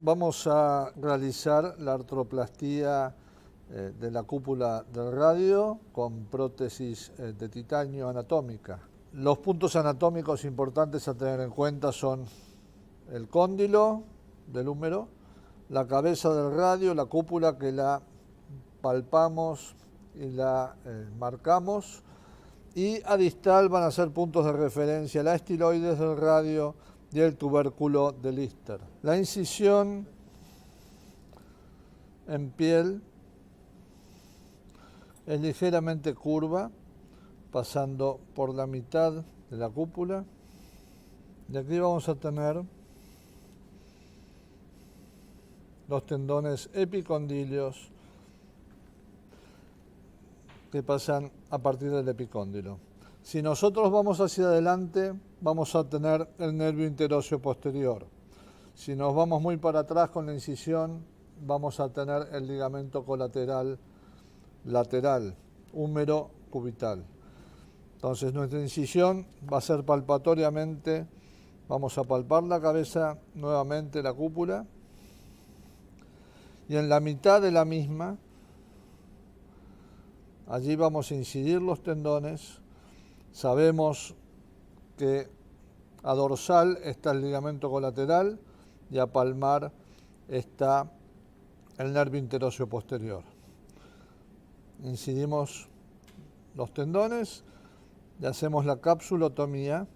Vamos a realizar la artroplastía de la cúpula del radio con prótesis de titanio anatómica. Los puntos anatómicos importantes a tener en cuenta son el cóndilo del húmero, la cabeza del radio, la cúpula que la palpamos y la marcamos, y a distal van a ser puntos de referencia la estiloides del radio y el tubérculo de Lister. La incisión en piel es ligeramente curva, pasando por la mitad de la cúpula. Y aquí vamos a tener los tendones epicondilios que pasan a partir del epicóndilo. Si nosotros vamos hacia adelante, vamos a tener el nervio interóseo posterior. Si nos vamos muy para atrás con la incisión, vamos a tener el ligamento colateral lateral, húmero cubital. Entonces nuestra incisión va a ser palpatoriamente, vamos a palpar la cabeza, nuevamente la cúpula, y en la mitad de la misma, allí vamos a incidir los tendones. Sabemos que a dorsal está el ligamento colateral y a palmar está el nervio interóseo posterior. Incidimos los tendones y hacemos la capsulotomía.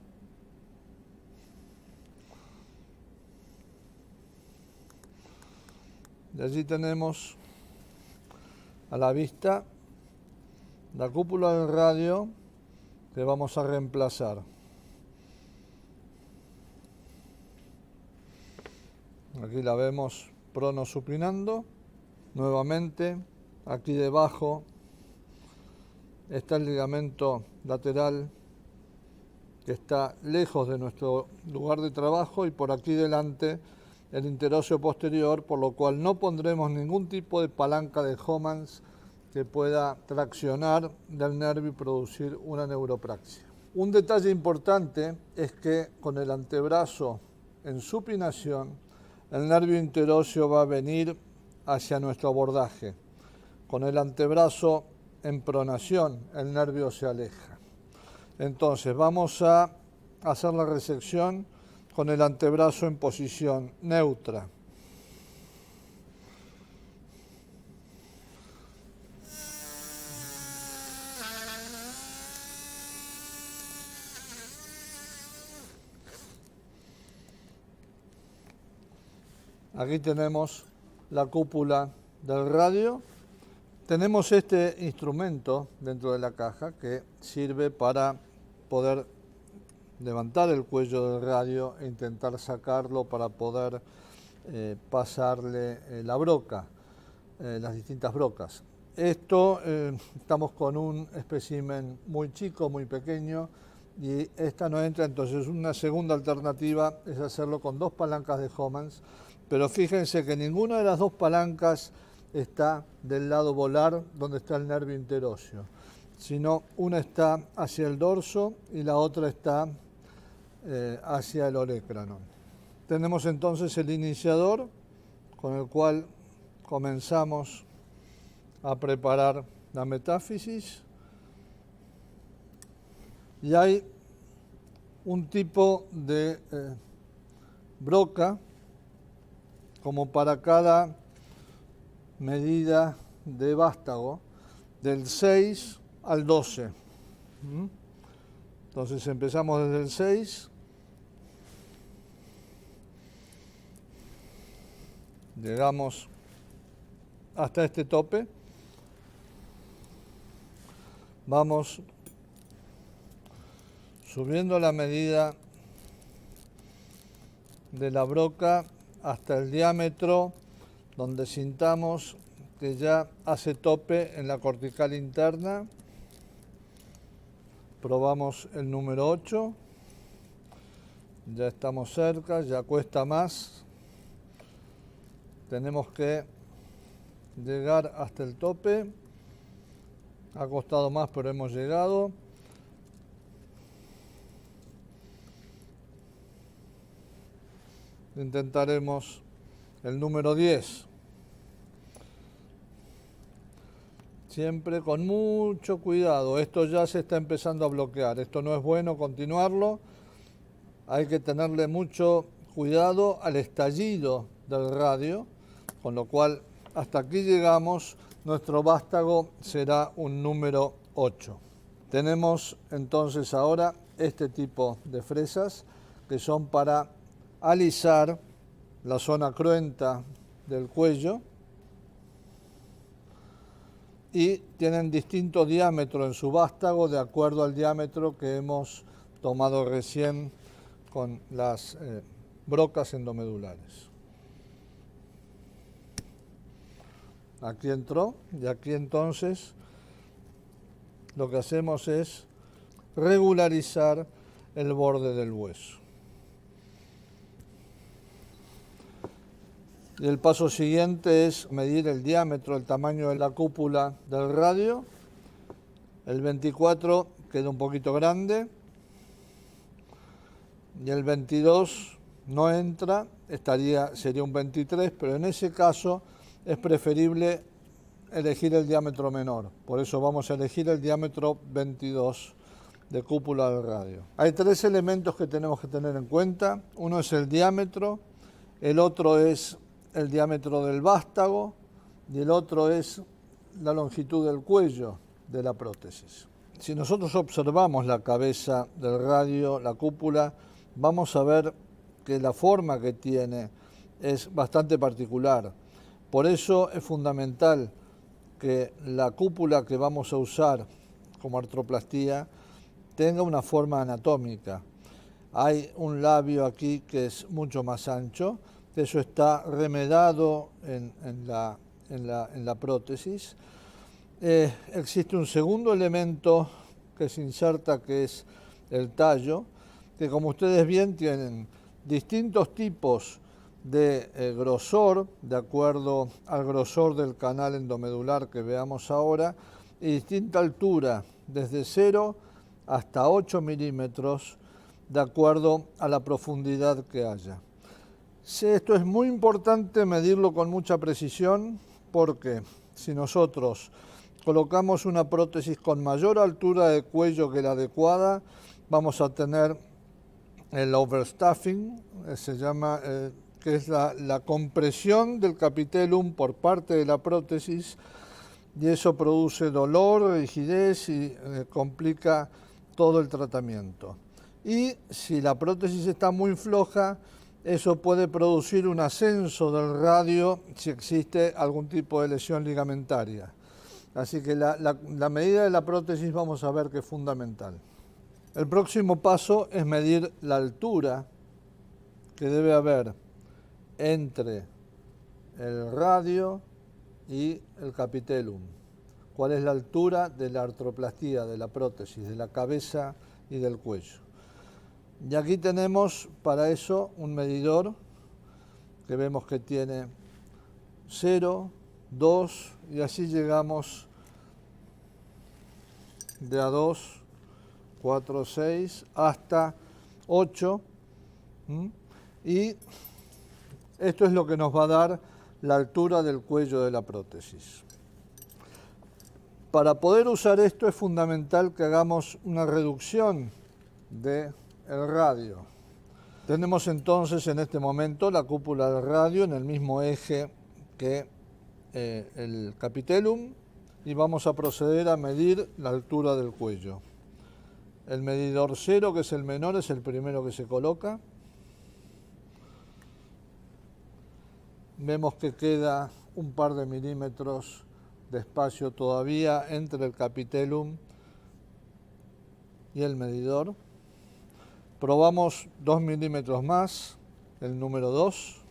Y allí tenemos a la vista la cúpula del radio que vamos a reemplazar. Aquí la vemos pronosupinando. Nuevamente, aquí debajo está el ligamento lateral que está lejos de nuestro lugar de trabajo, y por aquí delante el interóseo posterior, por lo cual no pondremos ningún tipo de palanca de Homans que pueda traccionar del nervio y producir una neuropraxia. Un detalle importante es que con el antebrazo en supinación, el nervio interóseo va a venir hacia nuestro abordaje. Con el antebrazo en pronación, el nervio se aleja. Entonces vamos a hacer la resección con el antebrazo en posición neutra. Aquí tenemos la cúpula del radio. Tenemos este instrumento dentro de la caja que sirve para poder levantar el cuello del radio e intentar sacarlo para poder pasarle la broca, las distintas brocas. Estamos con un espécimen muy chico, muy pequeño, y esta no entra. Entonces una segunda alternativa es hacerlo con dos palancas de Homans, pero fíjense que ninguna de las dos palancas está del lado volar donde está el nervio interóseo, sino una está hacia el dorso y la otra está hacia el olecranon. Tenemos entonces el iniciador con el cual comenzamos a preparar la metáfisis, y hay un tipo de broca como para cada medida de vástago, del 6 al 12. Entonces empezamos desde el 6, llegamos hasta este tope, vamos subiendo la medida de la broca hasta el diámetro donde sintamos que ya hace tope en la cortical interna. Probamos el número 8, ya estamos cerca, ya cuesta más. Tenemos que llegar hasta el tope. Ha costado más, pero hemos llegado. Intentaremos el número 10. Siempre con mucho cuidado. Esto ya se está empezando a bloquear. Esto no es bueno continuarlo. Hay que tenerle mucho cuidado al estallido del radio, con lo cual hasta aquí llegamos. Nuestro vástago será un número 8. Tenemos entonces ahora este tipo de fresas que son para alisar la zona cruenta del cuello y tienen distinto diámetro en su vástago de acuerdo al diámetro que hemos tomado recién con las brocas endomedulares. Aquí entró y aquí entonces lo que hacemos es regularizar el borde del hueso. Y el paso siguiente es medir el diámetro, el tamaño de la cúpula del radio. El 24 queda un poquito grande y el 22 no entra, sería un 23, pero en ese caso es preferible elegir el diámetro menor. Por eso vamos a elegir el diámetro 22 de cúpula del radio. Hay tres elementos que tenemos que tener en cuenta. Uno es el diámetro, el otro es el diámetro del vástago y el otro es la longitud del cuello de la prótesis. Si nosotros observamos la cabeza del radio, la cúpula, vamos a ver que la forma que tiene es bastante particular. Por eso es fundamental que la cúpula que vamos a usar como artroplastía tenga una forma anatómica. Hay un labio aquí que es mucho más ancho, eso está remedado en la prótesis. Existe un segundo elemento que se inserta, que es el tallo, que como ustedes bien tienen distintos tipos de grosor, de acuerdo al grosor del canal endomedular que veamos ahora, y distinta altura, desde 0 hasta 8 milímetros, de acuerdo a la profundidad que haya. Esto es muy importante medirlo con mucha precisión, porque si nosotros colocamos una prótesis con mayor altura de cuello que la adecuada, vamos a tener el overstuffing, se llama, que es la compresión del capitellum por parte de la prótesis, y eso produce dolor, rigidez y complica todo el tratamiento. Y si la prótesis está muy floja, eso puede producir un ascenso del radio si existe algún tipo de lesión ligamentaria. Así que la medida de la prótesis vamos a ver que es fundamental. El próximo paso es medir la altura que debe haber entre el radio y el capitellum. ¿Cuál es la altura de la artroplastía, de la prótesis, de la cabeza y del cuello? Y aquí tenemos para eso un medidor que vemos que tiene 0, 2 y así llegamos de a 2, 4, 6 hasta 8. Y esto es lo que nos va a dar la altura del cuello de la prótesis. Para poder usar esto es fundamental que hagamos una reducción del radio. Tenemos entonces en este momento la cúpula del radio en el mismo eje que el capitellum y vamos a proceder a medir la altura del cuello. El medidor 0, que es el menor, es el primero que se coloca. Vemos que queda un par de milímetros de espacio todavía entre el capitellum y el medidor. Probamos 2 milímetros más, el número 2.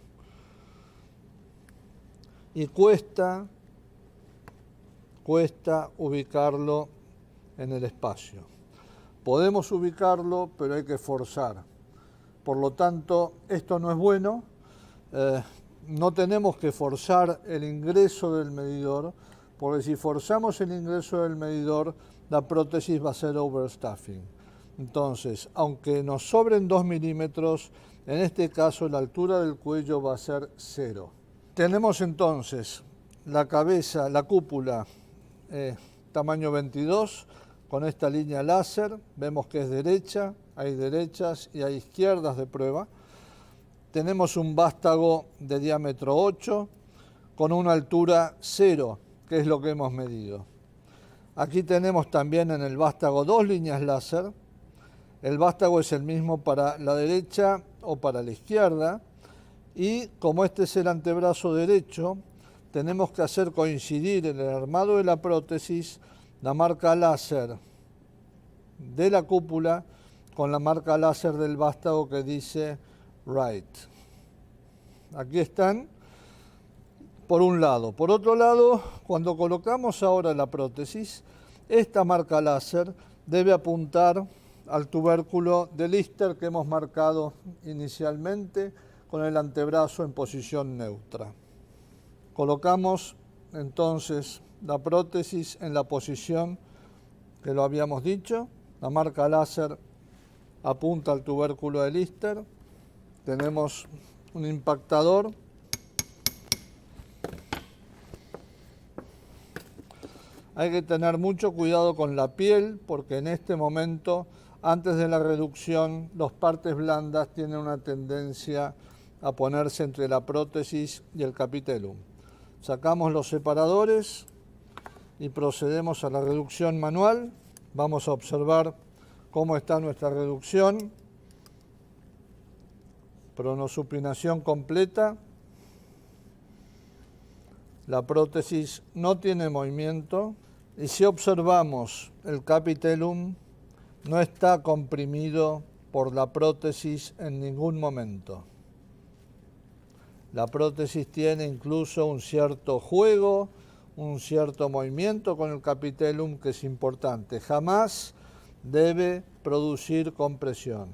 Y cuesta ubicarlo en el espacio. Podemos ubicarlo, pero hay que forzar. Por lo tanto, esto no es bueno. No tenemos que forzar el ingreso del medidor, porque si forzamos el ingreso del medidor, la prótesis va a ser overstuffing. Entonces, aunque nos sobren 2 milímetros, en este caso la altura del cuello va a ser 0. Tenemos entonces la cabeza, la cúpula, tamaño 22, con esta línea láser. Vemos que es derecha, hay derechas y hay izquierdas de prueba. Tenemos un vástago de diámetro 8 con una altura 0, que es lo que hemos medido. Aquí tenemos también en el vástago dos líneas láser. El vástago es el mismo para la derecha o para la izquierda. Y como este es el antebrazo derecho, tenemos que hacer coincidir en el armado de la prótesis la marca láser de la cúpula con la marca láser del vástago que dice right. Aquí están, por un lado. Por otro lado, cuando colocamos ahora la prótesis, esta marca láser debe apuntar al tubérculo de Lister que hemos marcado inicialmente con el antebrazo en posición neutra. Colocamos entonces la prótesis en la posición que lo habíamos dicho. La marca láser apunta al tubérculo de Lister. Tenemos un impactador. Hay que tener mucho cuidado con la piel porque en este momento, antes de la reducción, las partes blandas tienen una tendencia a ponerse entre la prótesis y el capitellum. Sacamos los separadores y procedemos a la reducción manual. Vamos a observar cómo está nuestra reducción. Pronosupinación completa. La prótesis no tiene movimiento y si observamos el capitellum no está comprimido por la prótesis en ningún momento. La prótesis tiene incluso un cierto juego, un cierto movimiento con el capitellum que es importante. Jamás debe producir compresión.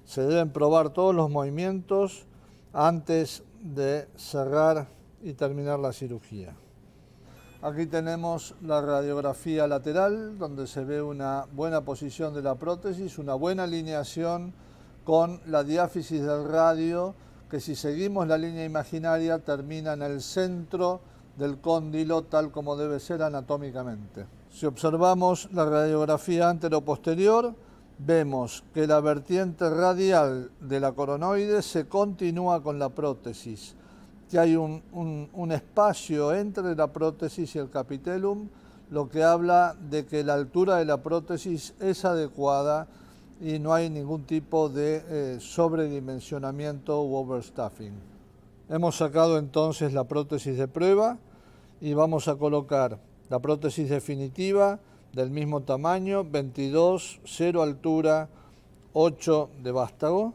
Se deben probar todos los movimientos antes de cerrar y terminar la cirugía. Aquí tenemos la radiografía lateral, donde se ve una buena posición de la prótesis, una buena alineación con la diáfisis del radio, que si seguimos la línea imaginaria termina en el centro del cóndilo, tal como debe ser anatómicamente. Si observamos la radiografía anteroposterior, vemos que la vertiente radial de la coronoide se continúa con la prótesis, que hay un espacio entre la prótesis y el capitellum, lo que habla de que la altura de la prótesis es adecuada y no hay ningún tipo de sobredimensionamiento u overstuffing. Hemos sacado entonces la prótesis de prueba y vamos a colocar la prótesis definitiva del mismo tamaño, 22, 0 altura, 8 de vástago.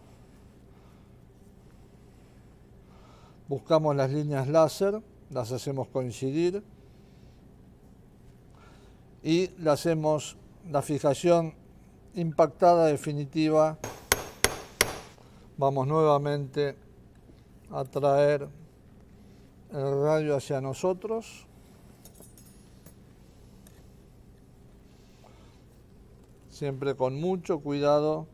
Buscamos las líneas láser, las hacemos coincidir y le hacemos la fijación impactada definitiva. Vamos nuevamente a traer el radio hacia nosotros. Siempre con mucho cuidado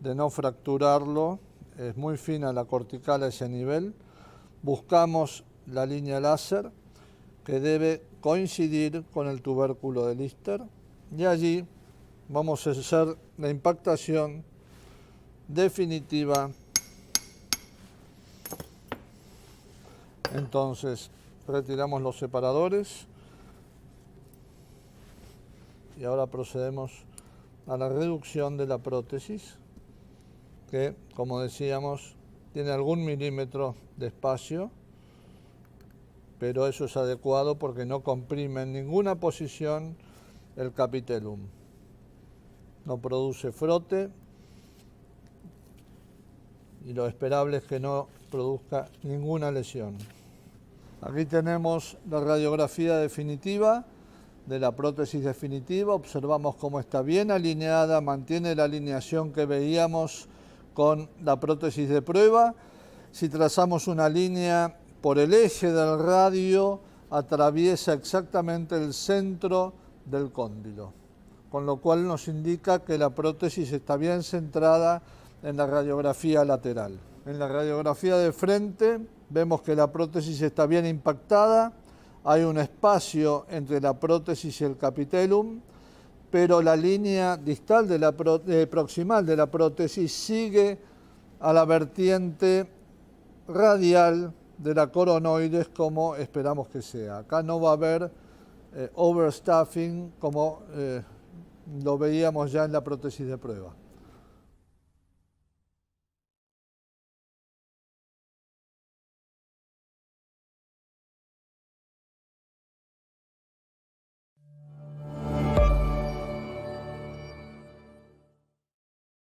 de no fracturarlo. Es muy fina la cortical a ese nivel. Buscamos la línea láser que debe coincidir con el tubérculo de Lister y allí vamos a hacer la impactación definitiva. Entonces retiramos los separadores y ahora procedemos a la reducción de la prótesis que, como decíamos, tiene algún milímetro de espacio, pero eso es adecuado porque no comprime en ninguna posición el capitellum. No produce frote y lo esperable es que no produzca ninguna lesión. Aquí tenemos la radiografía definitiva de la prótesis definitiva. Observamos cómo está bien alineada, mantiene la alineación que veíamos con la prótesis de prueba. Si trazamos una línea por el eje del radio, atraviesa exactamente el centro del cóndilo, con lo cual nos indica que la prótesis está bien centrada en la radiografía lateral. En la radiografía de frente Vemos que la prótesis está bien impactada, hay un espacio entre la prótesis y el capitellum, pero la línea distal de la proximal de la prótesis sigue a la vertiente radial de la coronoides como esperamos que sea. Acá no va a haber overstuffing como lo veíamos ya en la prótesis de prueba.